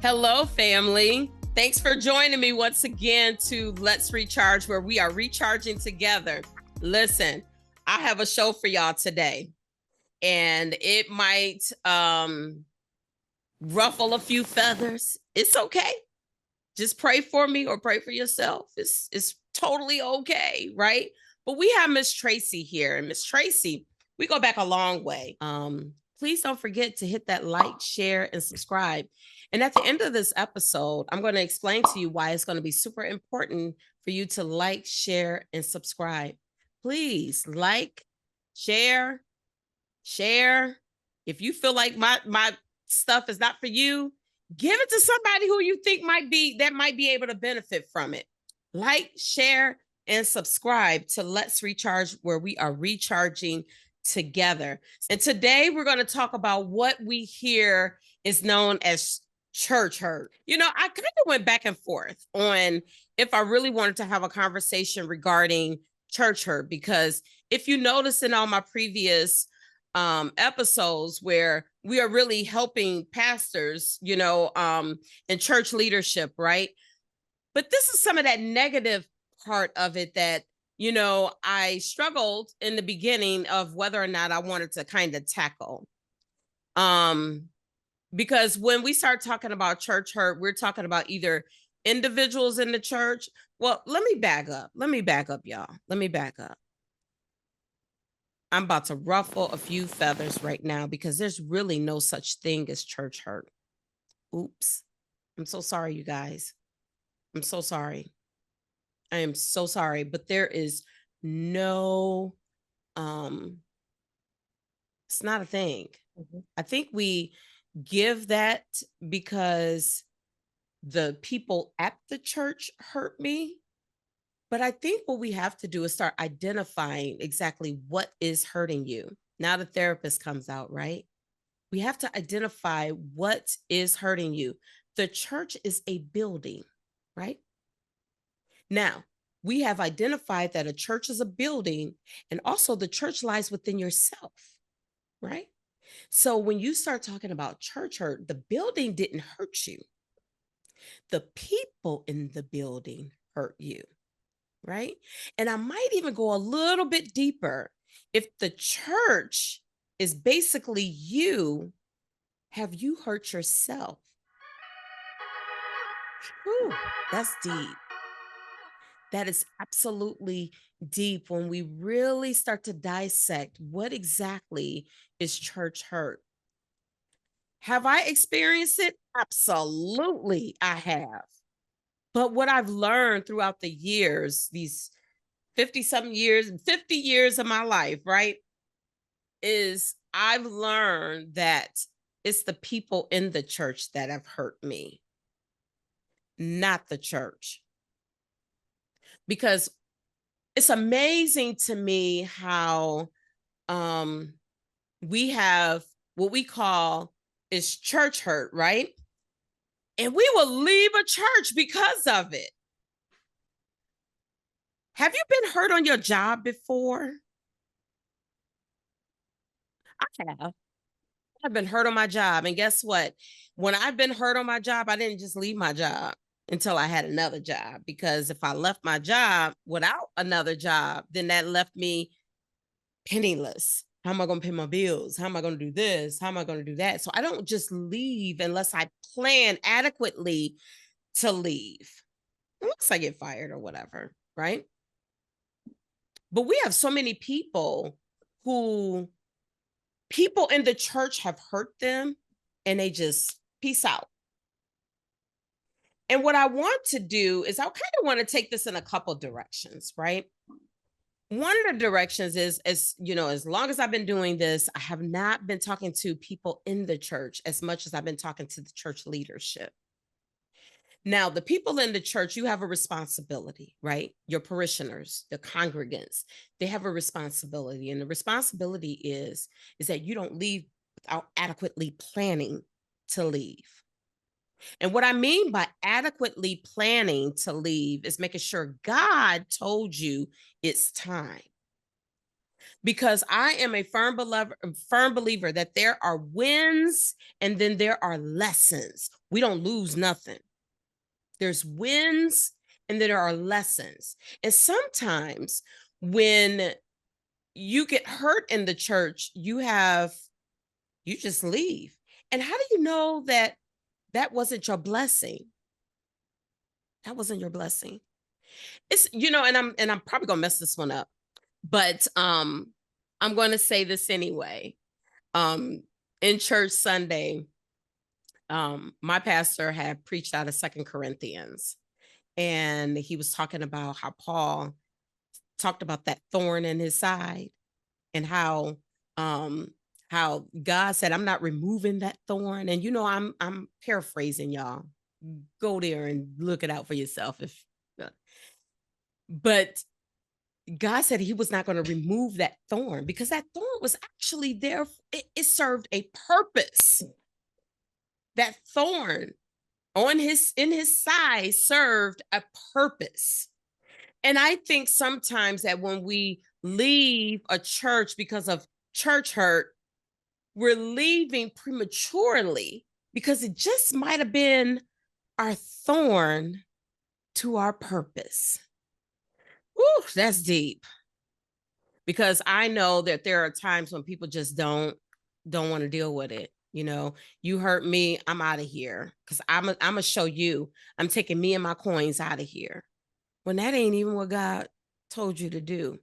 Hello, family. Thanks for joining me once again to Let's Recharge, where we are recharging together. Listen, I have a show for y'all today, and it might ruffle a few feathers. It's okay. Just pray for me or pray for yourself. It's totally okay, right? But we have Miss Tracy here, and Miss Tracy, we go back a long way. Please don't forget to hit that like, share, and subscribe. And at the end of this episode, I'm going to explain to you why it's going to be super important for you to like, share, and subscribe. Please like, share. If you feel like my stuff is not for you, give it to somebody who you think might be able to benefit from it. Like, share, and subscribe to Let's Recharge, where we are recharging together. And today we're going to talk about what we hear is known as church hurt. You know, I kind of went back and forth on if I really wanted to have a conversation regarding church hurt, because if you notice in all my previous episodes where we are really helping pastors, and church leadership, right? But this is some of that negative part of it that, I struggled in the beginning of whether or not I wanted to kind of tackle. Because when we start talking about church hurt, we're talking about either individuals in the church. Well, let me back up, y'all. Let me back up. I'm about to ruffle a few feathers right now because there's really no such thing as church hurt. Oops. I'm so sorry, you guys. I'm so sorry. I am so sorry, but there is no, it's not a thing. Mm-hmm. I think we give that because the people at the church hurt me. But I think what we have to do is start identifying exactly what is hurting you. Now the therapist comes out, right? We have to identify what is hurting you. The church is a building, right? Now, we have identified that a church is a building, and also the church lies within yourself, right? So when you start talking about church hurt, the building didn't hurt you. The people in the building hurt you. Right? And I might even go a little bit deeper. If the church is basically you, have you hurt yourself? Whew, that's deep. That is absolutely deep when we really start to dissect what exactly is church hurt. Have I experienced it? Absolutely, I have. But what I've learned throughout the years, these 50-something years and 50 years of my life, right, is I've learned that it's the people in the church that have hurt me, not the church. Because it's amazing to me how we have what we call is church hurt, right? And we will leave a church because of it. Have you been hurt on your job before? I have. I've been hurt on my job. And guess what? When I've been hurt on my job, I didn't just leave my job until I had another job. Because if I left my job without another job, then that left me penniless. How am I going to pay my bills? How am I going to do this? How am I going to do that? So I don't just leave unless I plan adequately to leave, unless I get fired or whatever, right? But we have so many people who people in the church have hurt them and they just peace out. And what I want to do is I kind of want to take this in a couple directions, right? One of the directions is, as long as I've been doing this, I have not been talking to people in the church as much as I've been talking to the church leadership. Now, the people in the church, you have a responsibility, right? Your parishioners, the congregants, they have a responsibility. And the responsibility is that you don't leave without adequately planning to leave. And what I mean by adequately planning to leave is making sure God told you it's time. because I am a firm believer that there are wins and then there are lessons. We don't lose nothing. There's wins and then there are lessons. And sometimes when you get hurt in the church, you just leave. And how do you know that that wasn't your blessing? That wasn't your blessing. It's, and I'm probably gonna mess this one up, but I'm going to say this anyway. In church Sunday, my pastor had preached out of 2 Corinthians, and he was talking about how Paul talked about that thorn in his side, and how God said, I'm not removing that thorn. And I'm paraphrasing, y'all. Go there and look it out for yourself. But God said he was not going to remove that thorn, because that thorn was actually there. It served a purpose. That thorn in his side served a purpose. And I think sometimes that when we leave a church because of church hurt, we're leaving prematurely because it just might have been our thorn to our purpose. Ooh, that's deep. Because I know that there are times when people just don't want to deal with it. You hurt me, I'm out of here, because I'm gonna show you I'm taking me and my coins out of here, when that ain't even what God told you to do.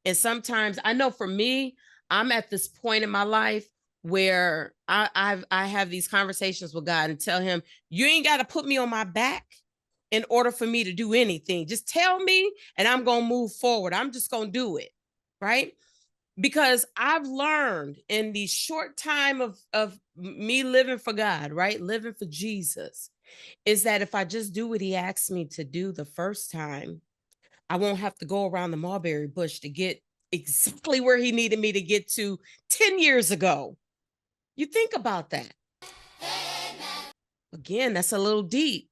And sometimes I know for me, I'm at this point in my life where I have these conversations with God and tell him, you ain't got to put me on my back in order for me to do anything. Just tell me and I'm going to move forward. I'm just going to do it. Right. Because I've learned in the short time of me living for God, right, living for Jesus, is that if I just do what he asked me to do the first time, I won't have to go around the mulberry bush to get exactly where he needed me to get to 10 years ago. You think about that. Again, that's a little deep.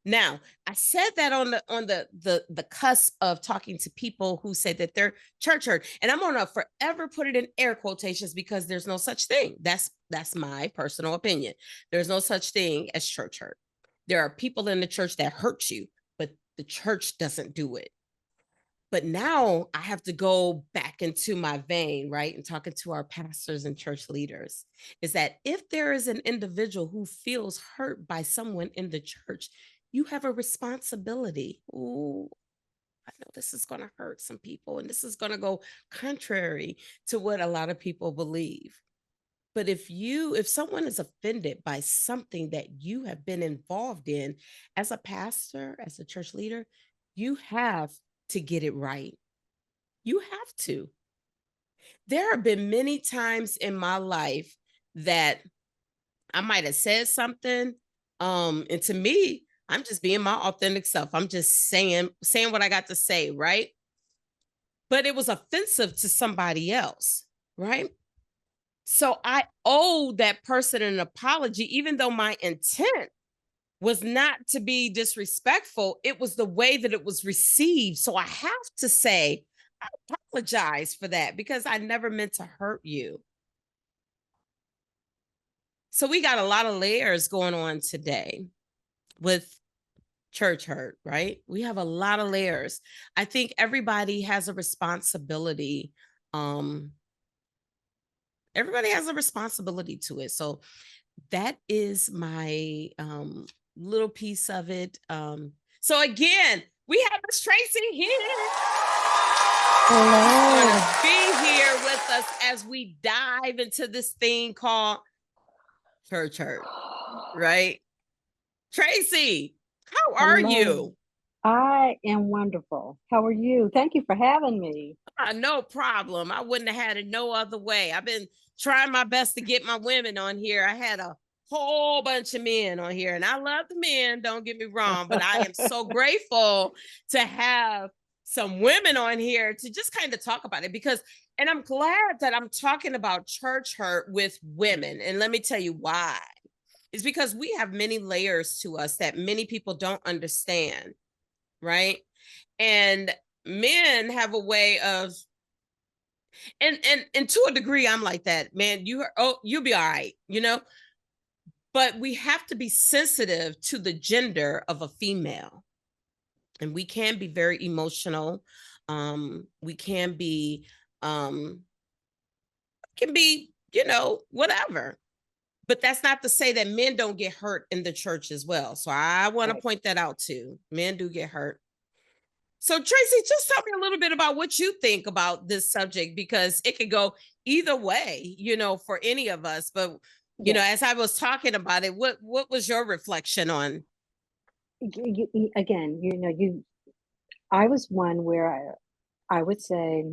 Now, I said that on the cusp of talking to people who said that they're church hurt, and I'm gonna forever put it in air quotations, because there's no such thing. That's my personal opinion. There's no such thing as church hurt. There are people in the church that hurt you, but the church doesn't do it. But now I have to go back into my vein, right? And talking to our pastors and church leaders, is that if there is an individual who feels hurt by someone in the church, you have a responsibility. Ooh, I know this is going to hurt some people, and this is going to go contrary to what a lot of people believe. But if someone is offended by something that you have been involved in as a pastor, as a church leader, you have to get it right. You have to. There have been many times in my life that I might have said something, and to me, I'm just being my authentic self. I'm just saying what I got to say, right? But it was offensive to somebody else, right? So I owe that person an apology, even though my intent was not to be disrespectful. It was the way that it was received. So I have to say, I apologize for that, because I never meant to hurt you. So we got a lot of layers going on today with church hurt, right? We have a lot of layers. I think everybody has a responsibility. Everybody has a responsibility to it. So that is my little piece of it. So again, we have Miss Tracy here. Hello. Going to be here with us as we dive into this thing called church hurt, right? Tracy, how are you? I am wonderful. How are you? Thank you for having me. No problem. I wouldn't have had it no other way. I've been trying my best to get my women on here. I had a whole bunch of men on here, and I love the men, don't get me wrong, but I am so grateful to have some women on here to just kind of talk about it, and I'm glad that I'm talking about church hurt with women. And let me tell you why. It's because we have many layers to us that many people don't understand, right? And men have a way of And to a degree, I'm like that, man. You'll be all right, but we have to be sensitive to the gender of a female, and we can be very emotional. We um can be, whatever. But that's not to say that men don't get hurt in the church as well. So I want to Right. point that out too. Men do get hurt. So Tracy, just tell me a little bit about what you think about this subject, because it could go either way, for any of us. But Yeah. as I was talking about it, what was your reflection on? Again, I was one where I would say,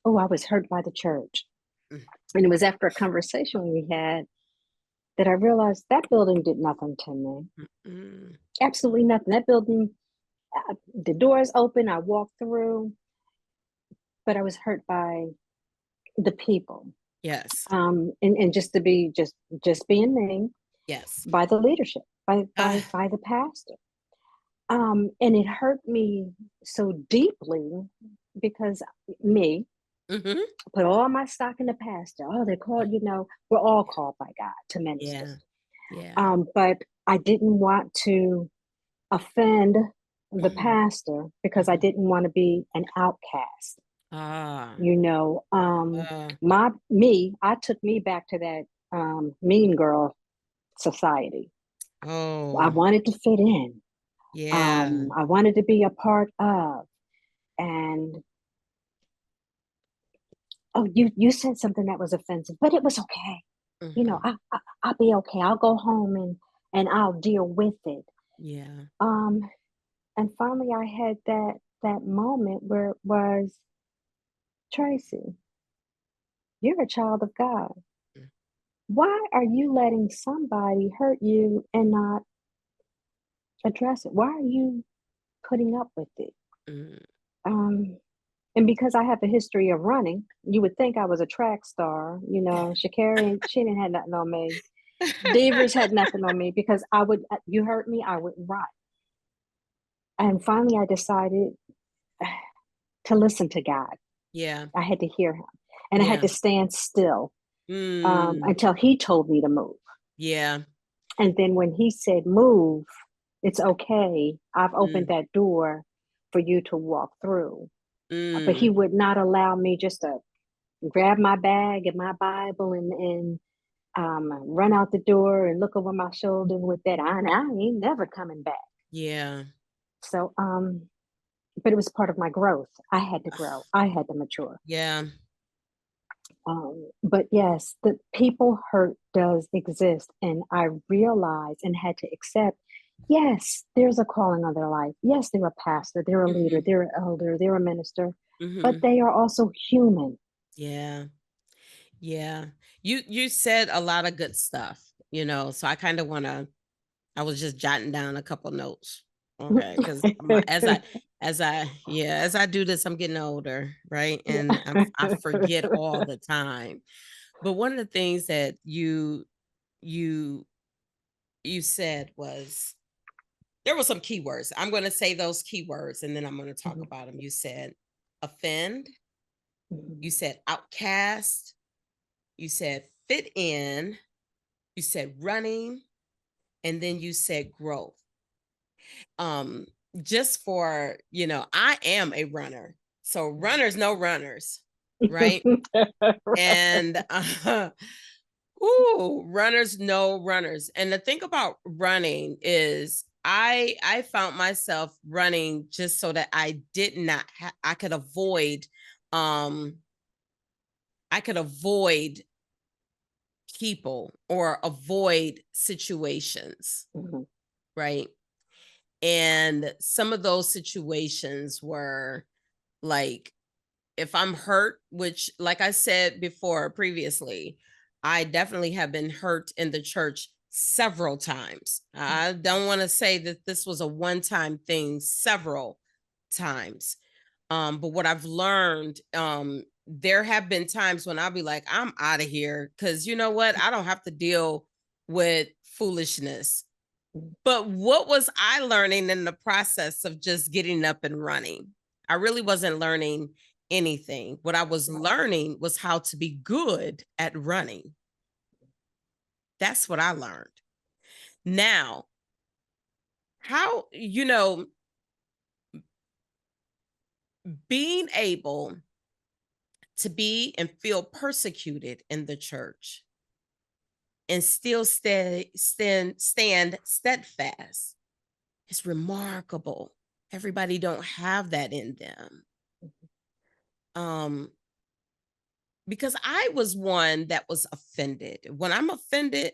"Oh, I was hurt by the church," Mm, and it was after a conversation we had that I realized that building did nothing to me. mm, Absolutely nothing. That building, the doors open, I walked through, but I was hurt by the people. yes, And just to be just being me, yes. by the leadership, by Uh, by the pastor. And it hurt me so deeply because me mhm. put all my stock in the pastor. Oh, they're called, we're all called by God to minister. Yeah, yeah. But I didn't want to offend the Mm, pastor because I mhm. didn't want to be an outcast. Ah, You know, uh, I took me back to that mean girl society. I oh, wanted to fit in. yeah. I wanted to be a part of. And oh, you said something that was offensive, but it was okay. Mhm. I'll be okay. I'll go home and I'll deal with it. Yeah. Um, and finally, I had that moment where it was, Tracy, you're a child of God. Mm, Why are you letting somebody hurt you and not address it? Why are you putting up with it? mm. Um, and because I have a history of running, you would think I was a track star. Shakari, she didn't have nothing on me. Devers had nothing on me because you hurt me, I would run. And finally, I decided to listen to God. Yeah, I had to hear him, and I had yeah. to stand still Mm, until he told me to move. yeah. And then when he said, move, it's okay. I've opened Mm, that door for you to walk through. But he mm. would not allow me just to grab my bag and my Bible and run out the door and look over my shoulder with that. I ain't never coming back. Yeah. So, but it was part of my growth. I had to grow. I had to mature. Yeah. But yes, the people hurt does exist, and I realized and had to accept. Yes, there's a calling on their life. Yes, they're a pastor, they're a leader, Mhm, they're an elder, they're a minister, but mhm. they are also human. Yeah. Yeah. You said a lot of good stuff, so I kind of want to I was just jotting down a couple notes. Okay, cuz as I do this, I'm getting older, right? And I forget all the time. But one of the things that you you said was, there were some keywords. I'm going to say those keywords and then I'm going to talk Mhm, about them. You said offend, mhm, you said outcast, you said fit in, you said running, and then you said growth. Um, just for, I am a runner. So runners know runners, right? And ooh, runners know runners. And the thing about running is I found myself running just so that I did not I could avoid um I could avoid people or avoid situations, mhm, right? And some of those situations were like, if I'm hurt, which, like I said before previously, I definitely have been hurt in the church several times. I don't want to say that this was a one time thing, several times. But what I've learned, there have been times when I'll be like, I'm out of here. Cause you know what? I don't have to deal with foolishness. mhm, But what was I learning in the process of just getting up and running? I really wasn't learning anything. What I was learning was how to be good at running. That's what I learned. Now, how, being able to be and feel persecuted in the church and still stand steadfast is remarkable. Everybody don't have that in them. Because I was one that was offended. When I'm offended,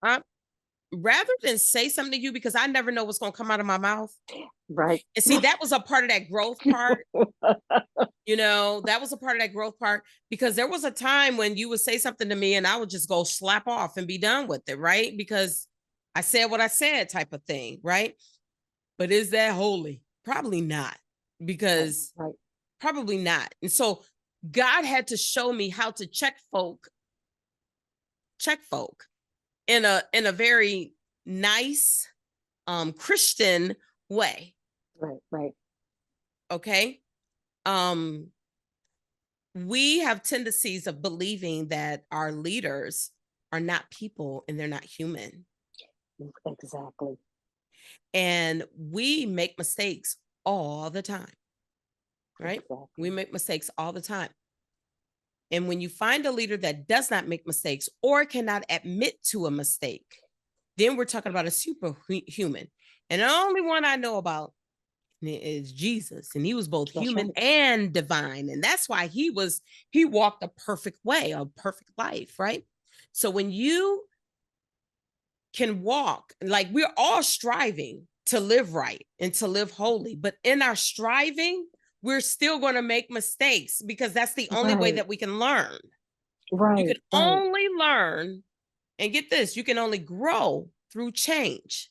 I'm rather than say something to you, because I never know what's going to come out of my mouth. Right. And see, that was a part of that growth part. That was a part of that growth part, because there was a time when you would say something to me and I would just go slap off and be done with it, right? Because I said what I said, type of thing, right? But is that holy? Probably not, because probably not. And so God had to show me how to check folk in a very nice Christian way. Right. Okay. We have tendencies of believing that our leaders are not people and they're not human. Exactly. And we make mistakes all the time, right? Exactly. We make mistakes all the time. And when you find a leader that does not make mistakes or cannot admit to a mistake, then we're talking about a superhuman. And the only one I know about is Jesus, and he was both human and divine, and that's why he walked a perfect way, a perfect life, right? So when you can walk, like, we're all striving to live right and to live holy, but in our striving, we're still going to make mistakes, because that's the only way that we can learn. You can only learn, and get this, you can only grow through change.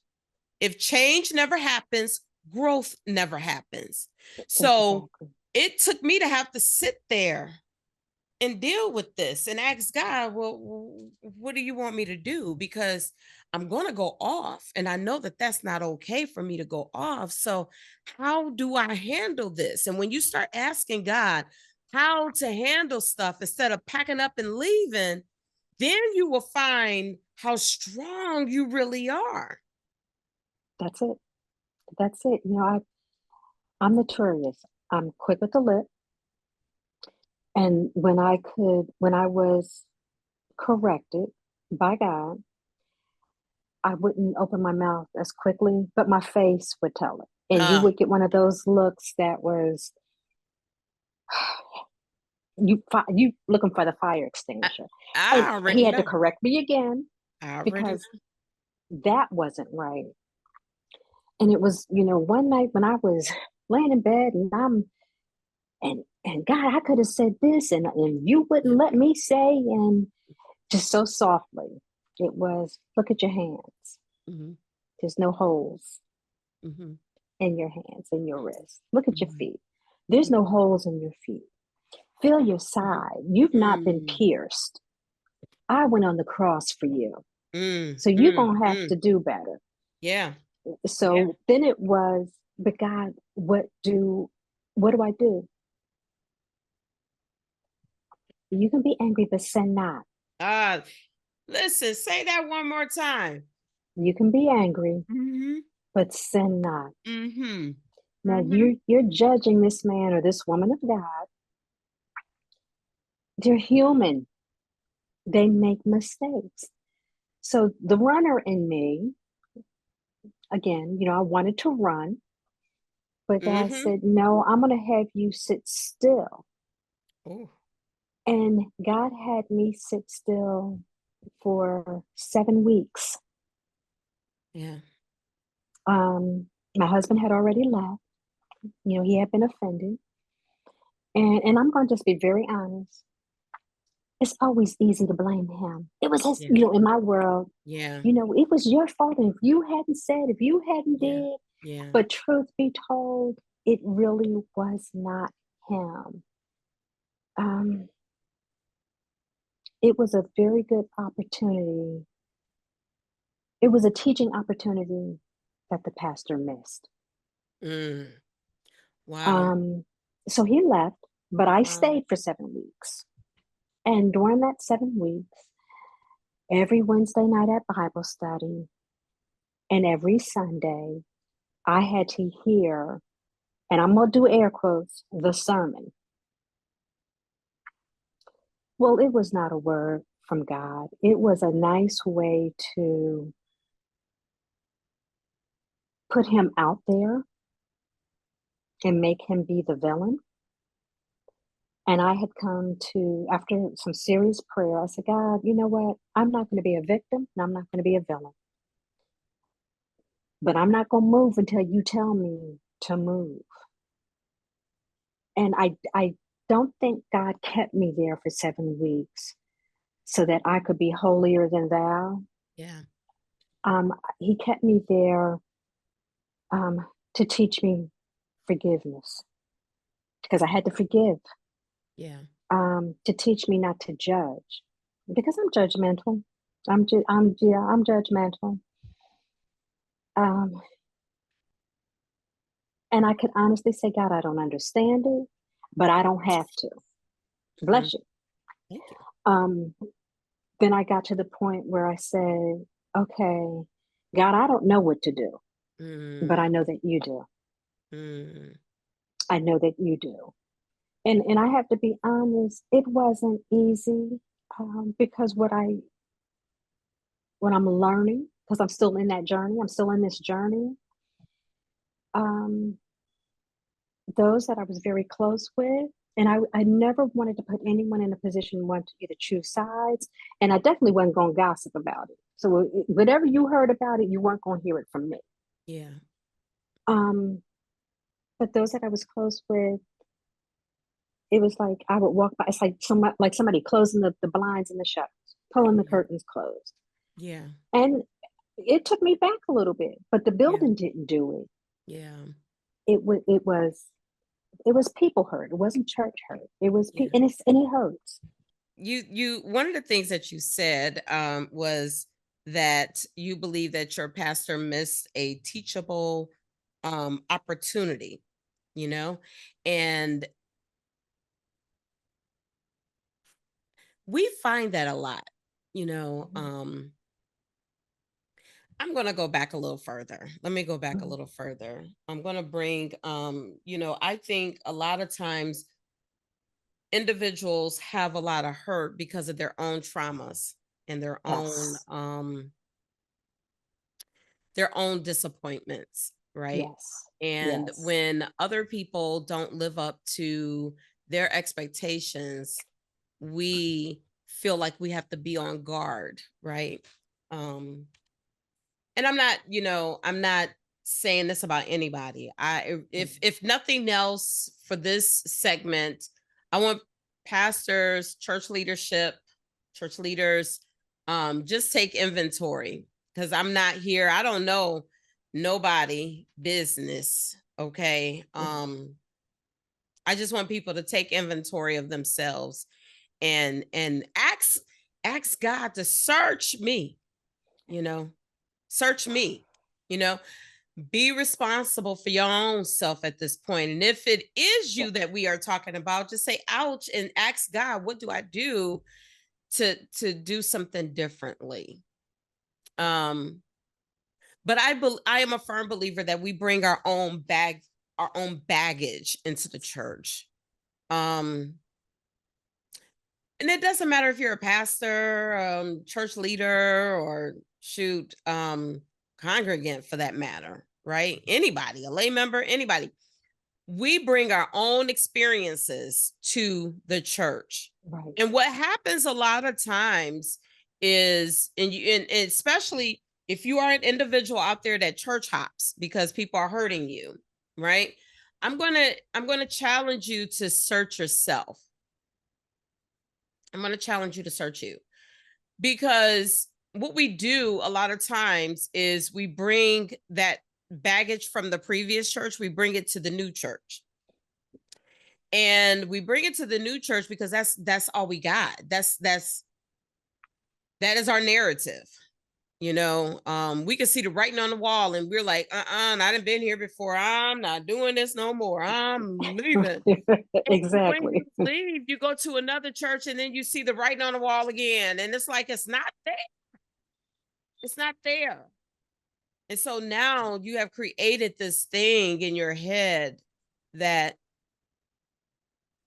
If change never happens, growth never happens. So it took me to have to sit there and deal with this and ask God, well, what do you want me to do? Because I'm going to go off, and I know that that's not okay for me to go off. So how do I handle this? And when you start asking God how to handle stuff instead of packing up and leaving, then you will find how strong you really are. That's it. I'm notorious. I'm quick with the lip. And when I was corrected by God, I wouldn't open my mouth as quickly, but my face would tell it. And you would get one of those looks that was, you looking for the fire extinguisher. He had to correct me again, because that wasn't right. And it was, one night when I was laying in bed, and God, I could have said this, and you wouldn't let me say, and just so softly. It was, look at your hands. Mm-hmm. There's no holes in your hands and your wrists. Look at your feet. There's no holes in your feet. Feel your side. You've not been pierced. I went on the cross for you. So you're going to have to do better. Yeah. So then it was, but God, what do I do? You can be angry, but sin not. Listen, say that one more time. You can be angry, but sin not. Now you're judging this man or this woman of God. They're human. They make mistakes. So the runner in me, again, I wanted to run, but God said, no, I'm going to have you sit still. Ooh. And God had me sit still for 7 weeks. Yeah. My husband had already left. He had been offended. And I'm going to just be very honest. It's always easy to blame him. It was his, in my world. Yeah. It was your fault. And if you hadn't said, if you hadn't did, but truth be told, it really was not him. It was a very good opportunity. It was a teaching opportunity that the pastor missed. Wow. So he left, but I stayed for 7 weeks. And during that 7 weeks, every Wednesday night at Bible study and every Sunday, I had to hear, and I'm going to do air quotes, the sermon. Well, it was not a word from God. It was a nice way to put him out there and make him be the villain. And I had come to, after some serious prayer, I said, God, you know what? I'm not going to be a victim and I'm not going to be a villain. But I'm not going to move until you tell me to move. And I don't think God kept me there for 7 weeks so that I could be holier than thou. Yeah. He kept me there to teach me forgiveness because I had to forgive. Yeah. To teach me not to judge because I'm judgmental. I'm judgmental. And I could honestly say, God, I don't understand it, but I don't have to. Bless you. Thank you. Then I got to the point where I said, okay, God, I don't know what to do, but I know that you do. I know that you do. And I have to be honest, it wasn't easy because what I'm learning, because I'm still in that journey, I'm still in this journey. Those that I was very close with, and I never wanted to put anyone in a position wanting to either choose sides, and I definitely wasn't going to gossip about it. So whatever you heard about it, you weren't going to hear it from me. Yeah. But those that I was close with, it was like I would walk by. It's like somebody closing the blinds and the shutters, pulling the curtains closed. Yeah. And it took me back a little bit, but the building didn't do it. Yeah. It was people hurt. It wasn't church hurt. It was and it hurts. You one of the things that you said was that you believe that your pastor missed a teachable opportunity, and we find that a lot, I'm going to go back a little further. Let me go back a little further. I'm going to bring I think a lot of times individuals have a lot of hurt because of their own traumas and their own disappointments, right? Yes. And when other people don't live up to their expectations, we feel like we have to be on guard, right? And I'm not saying this about anybody. If nothing else for this segment, I want pastors, church leadership, church leaders, just take inventory because I'm not here. I don't know nobody business. Okay. I just want people to take inventory of themselves and ask God to search me, search me, be responsible for your own self at this point. And if it is you that we are talking about, just say ouch and ask God, what do I do to do something differently? But I am a firm believer that we bring our own baggage into the church. And it doesn't matter if you're a pastor, church leader, or congregant for that matter, right? Anybody, a lay member, anybody. We bring our own experiences to the church. Right. And what happens a lot of times is, and especially if you are an individual out there that church hops because people are hurting you, right? I'm going to challenge you to search yourself. I'm going to challenge you to search you, because what we do a lot of times is we bring that baggage from the previous church, we bring it to the new church. And we bring it to the new church because that's all we got. That is our narrative. You know, we can see the writing on the wall and we're like, I done been here before. I'm not doing this no more. I'm leaving. And when you Exactly. leave, you go to another church and then you see the writing on the wall again. And it's like, it's not there. It's not there. And so now you have created this thing in your head that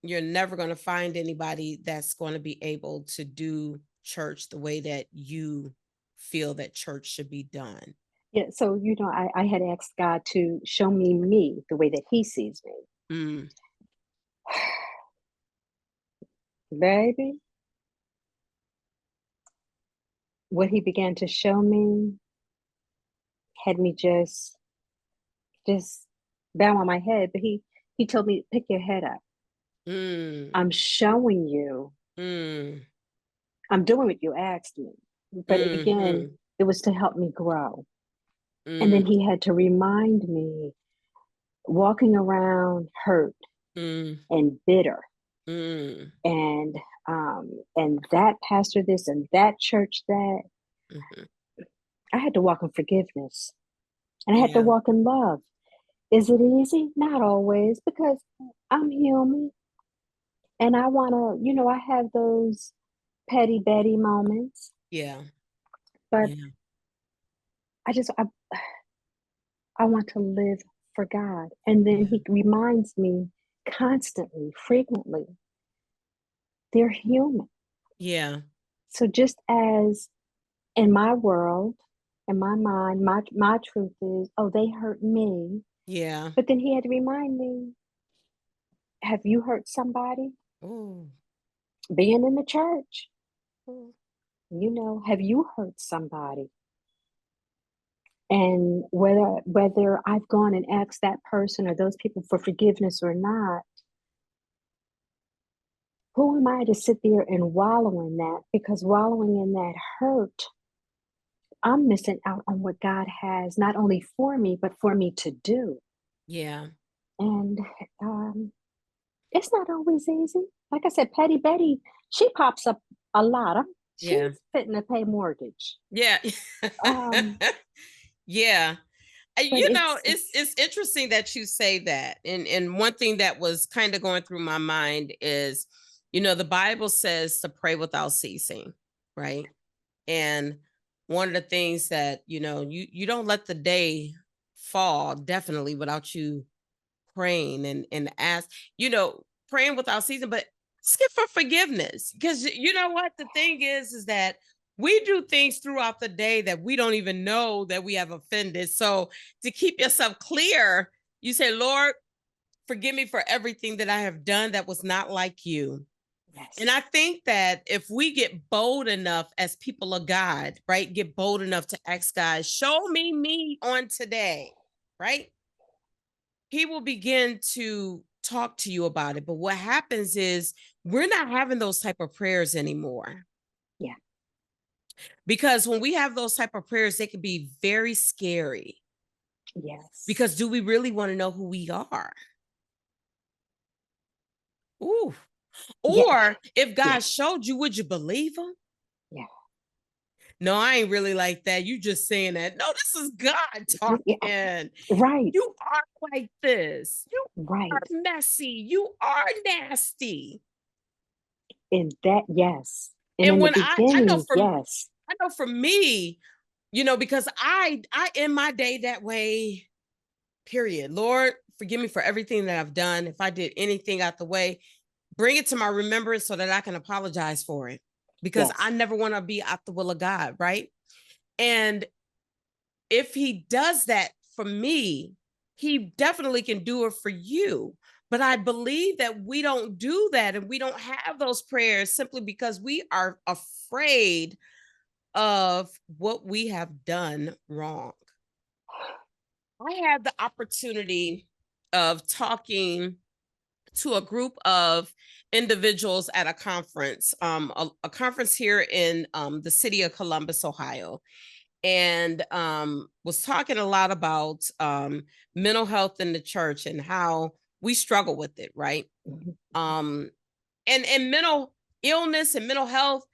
you're never going to find anybody that's going to be able to do church the way that you feel that church should be done. Yeah, so, I had asked God to show me the way that he sees me. Mm, Baby, what he began to show me had me just bow on my head, but he told me, "Pick your head up. mm, I'm showing you. mm, I'm doing what you asked me." But again, mm, it was to help me grow. And then mm, he had to remind me, walking around hurt mm, and bitter, mm, and and that pastor this and that church that, mhm. I had to walk in forgiveness, and I had to Yeah, walk in love. Is it easy? Not always, because I'm human, and I want to, I have those petty Betty moments, yeah, but yeah, I just I want to live for God. And then yeah, he reminds me constantly, frequently, they're human. yeah, So just as in my world, in my mind, my truth is, oh, they hurt me. yeah. But then he had to remind me, have you hurt somebody? Ooh, Being in the church, ooh. have you hurt somebody? And whether I've gone and asked that person or those people for forgiveness or not, who am I to sit there and wallow in that? Because wallowing in that hurt, I'm missing out on what God has not only for me, but for me to do. Yeah, And um, it's not always easy. Like I said, Petty Betty, she pops up a lot. yeah, She's fitting to pay mortgage. yeah. Um, Yeah. but You know, it's it's it's interesting that you say that. And one thing that was kind of going through my mind is, the Bible says to pray without ceasing, right? And one of the things that, you don't let the day fall definitely without you praying and ask, praying without ceasing, but skip for forgiveness. Because you know what? The thing is that we do things throughout the day that we don't even know that we have offended. So to keep yourself clear, you say, Lord, forgive me for everything that I have done that was not like you. And yes, I think that if we get bold enough as people of God, right, get bold enough to ask God, show me on today, right? He will begin to talk to you about it. But what happens is we're not having those type of prayers anymore. yeah, Because when we have those type of prayers, they can be very scary. yes, Because do we really want to know who we are? Ooh. yeah, Or if yeah, God showed you, would you believe him? yeah, No, I ain't really like that. You just saying that. No, this is God yeah. talking. Right, You are like this. You are right. messy. You are nasty. And that, yes. And And in the when I know beginning, from yes, I know for me, because I end my day that way, period. Lord, forgive me for everything that I've done. If I did anything out the way, bring it to my remembrance so that I can apologize for it. Because I yes, never want to be out the will of God, right? And if he does that for me, he definitely can do it for you. But I believe that we don't do that and we don't have those prayers simply because we are afraid of what we have done wrong. I had the opportunity of talking to a group of individuals at a conference, a conference here in the city of Columbus, Ohio, and was talking a lot about mental health in the church and how we struggle with it, right? mhm, Um, and mental illness and mental health.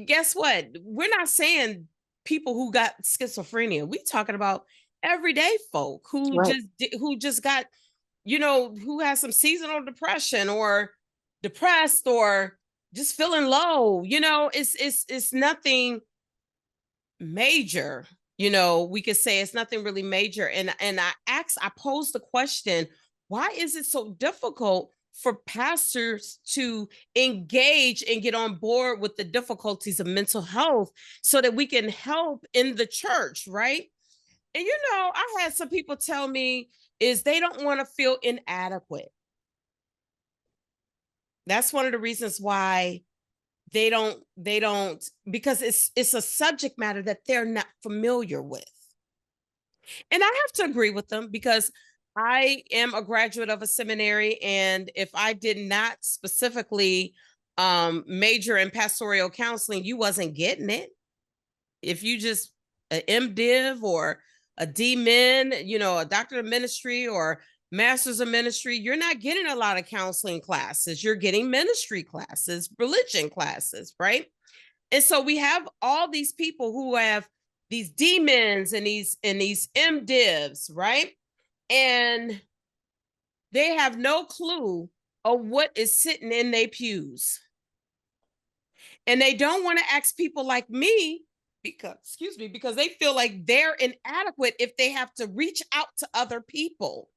Guess what? We're not saying people who got schizophrenia. We talking about everyday folk who just got, who has some seasonal depression or depressed or just feeling low. It's nothing major. We could say it's nothing really major. And I posed the question, why is it so difficult for pastors to engage and get on board with the difficulties of mental health so that we can help in the church, right? And I had some people tell me is they don't want to feel inadequate. That's one of the reasons why they don't because it's a subject matter that they're not familiar with. And I have to agree with them because I am a graduate of a seminary, and if I did not specifically major in pastoral counseling, you wasn't getting it. If you just an MDiv or a DMin, a doctor of ministry or master's of ministry, you're not getting a lot of counseling classes. You're getting ministry classes, religion classes, right? And so we have all these people who have these DMins and these MDivs, right? And they have no clue of what is sitting in their pews. And they don't want to ask people like me because they feel like they're inadequate if they have to reach out to other people.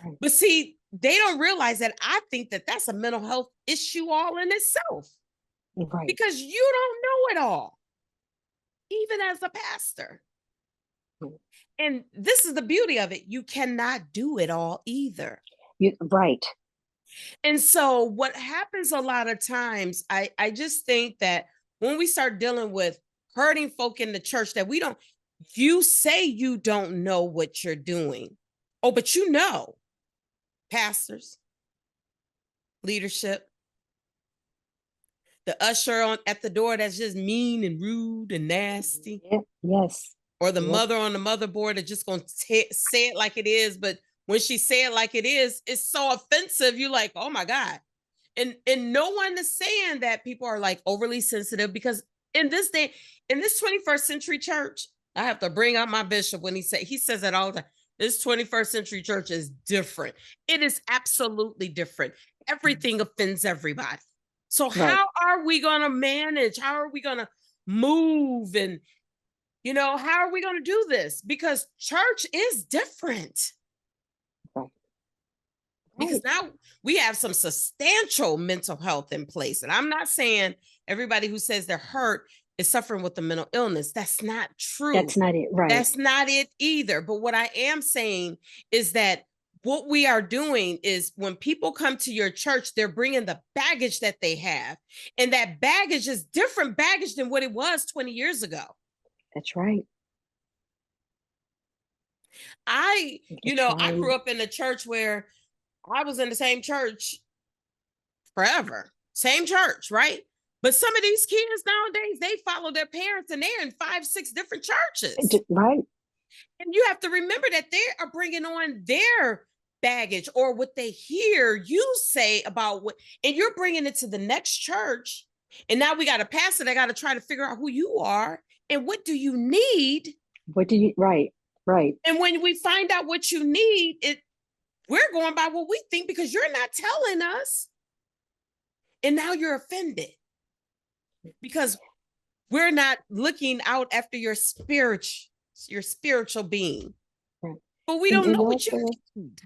Right. But see, they don't realize that I think that that's a mental health issue all in itself. Right. Because you don't know it all, even as a pastor. Right. And this is the beauty of it. You cannot do it all either. Right. And so what happens a lot of times, I just think that when we start dealing with hurting folk in the church that you say you don't know what you're doing. Oh, but pastors, leadership, the usher at the door that's just mean and rude and nasty. Yes. Or the mother on the motherboard that's just going to say it like it is. But when she say it like it is, it's so offensive. You're like, oh my God. And no one is saying that people are like overly sensitive, because in this 21st century church, I have to bring out my bishop when he says it all the time. This 21st century church is different. It is absolutely different. Everything offends everybody. So how are we going to manage? How are we going to move? And, how are we going to do this? Because church is different. Because now we have some substantial mental health in place. And I'm not saying everybody who says they're hurt is suffering with a mental illness. That's not true. That's not it. Right. That's not it either. But what I am saying is that what we are doing is when people come to your church, they're bringing the baggage that they have. And that baggage is different baggage than what it was 20 years ago. That's right. I grew up in a church where I was in the same church forever. Same church, right? But some of these kids nowadays, they follow their parents and they're in 5, 6 different churches. Right. And you have to remember that they are bringing on their baggage or what they hear you say about and you're bringing it to the next church. And now we got a pastor that got to try to figure out who you are and what do you need. Right. And when we find out what you need, we're going by what we think because you're not telling us. And now you're offended because we're not looking out after your spiritual being. Right. But we don't know what you need.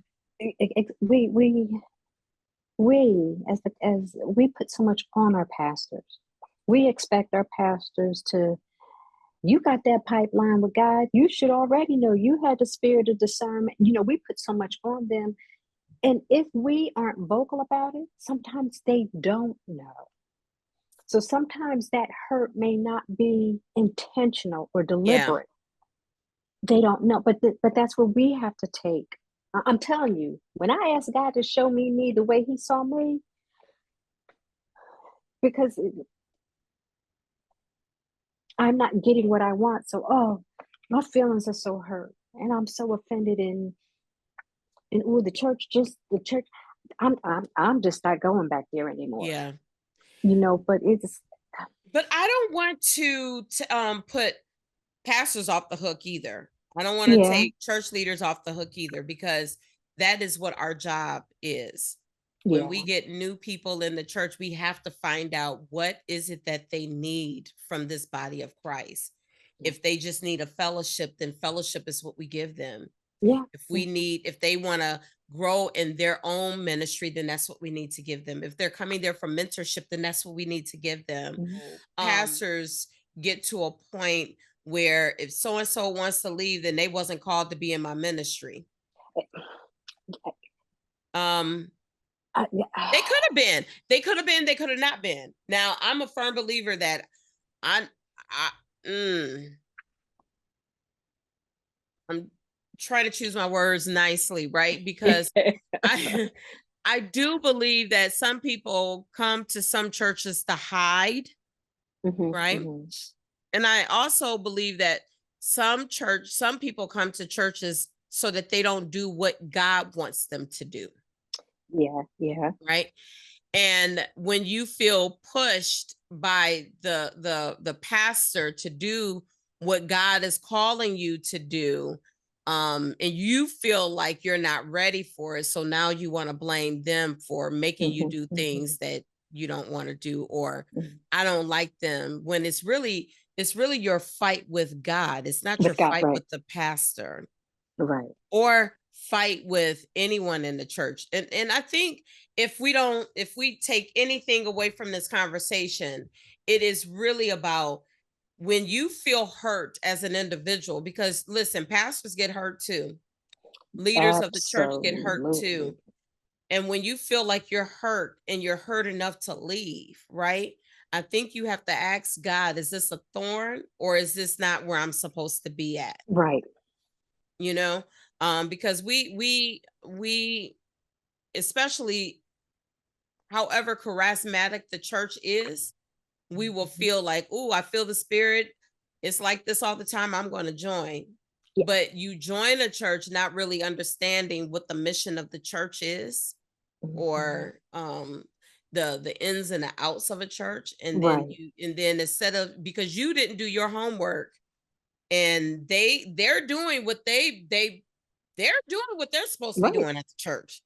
We as we put so much on our pastors. We expect our pastors to, you got that pipeline with God, you should already know, you had the spirit of discernment. We put so much on them. And if we aren't vocal about it, sometimes they don't know. So sometimes that hurt may not be intentional or deliberate. Yeah. They don't know, but that's where we have to take. I'm telling you, when I asked God to show me the way he saw me, because I'm not getting what I want. So, my feelings are so hurt and I'm so offended and the church, I'm just not going back there anymore. Yeah. But it's, but I don't want to put pastors off the hook either. I don't want to take church leaders off the hook either, because that is what our job is. When we get new people in the church, we have to find out what is it that they need from this body of Christ. If they just need a fellowship, then fellowship is what we give them. If they want to grow in their own ministry, then that's what we need to give them. If they're coming there for mentorship, then that's what we need to give them. Pastors get to a point where if so-and-so wants to leave, then they wasn't called to be in my ministry. They could have been. They could have been. They could have not been. Now, I'm a firm believer that I'm trying to choose my words nicely, right? Because I do believe that some people come to some churches to hide, right? And I also believe that some people come to churches so that they don't do what God wants them to do. Right. And when you feel pushed by the pastor to do what God is calling you to do, and you feel like you're not ready for it, so now you want to blame them for making you do things that you don't want to do, or I don't like them, when it's really your fight with God. It's not your fight with the pastor, or fight with anyone in the church. And I think if we take anything away from this conversation, it is really about when you feel hurt as an individual, because listen, pastors get hurt too. Leaders of the church get hurt too. And when you feel like you're hurt and you're hurt enough to leave, right? I think you have to ask God, is this a thorn, or is this not where I'm supposed to be at? You know, because we especially however charismatic the church is, we will feel like, oh, I feel the spirit. It's like this all the time, I'm going to join. But you join a church not really understanding what the mission of the church is, or the ins and the outs of a church. And then instead of, because you didn't do your homework, and they're doing what they're doing what they're supposed to be doing at the church,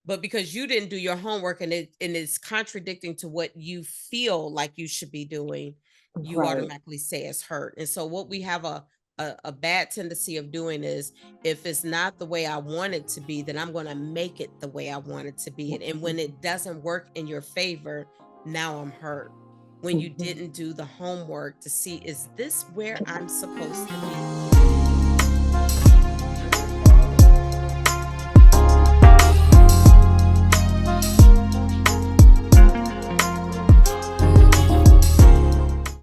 but because you didn't do your homework, and it's contradicting to what you feel like you should be doing, you automatically say it's hurt. And so what we have a bad tendency of doing is, if it's not the way I want it to be, then I'm going to make it the way I want it to be. And when it doesn't work in your favor, now I'm hurt. When you didn't do the homework to see, is this where I'm supposed to be?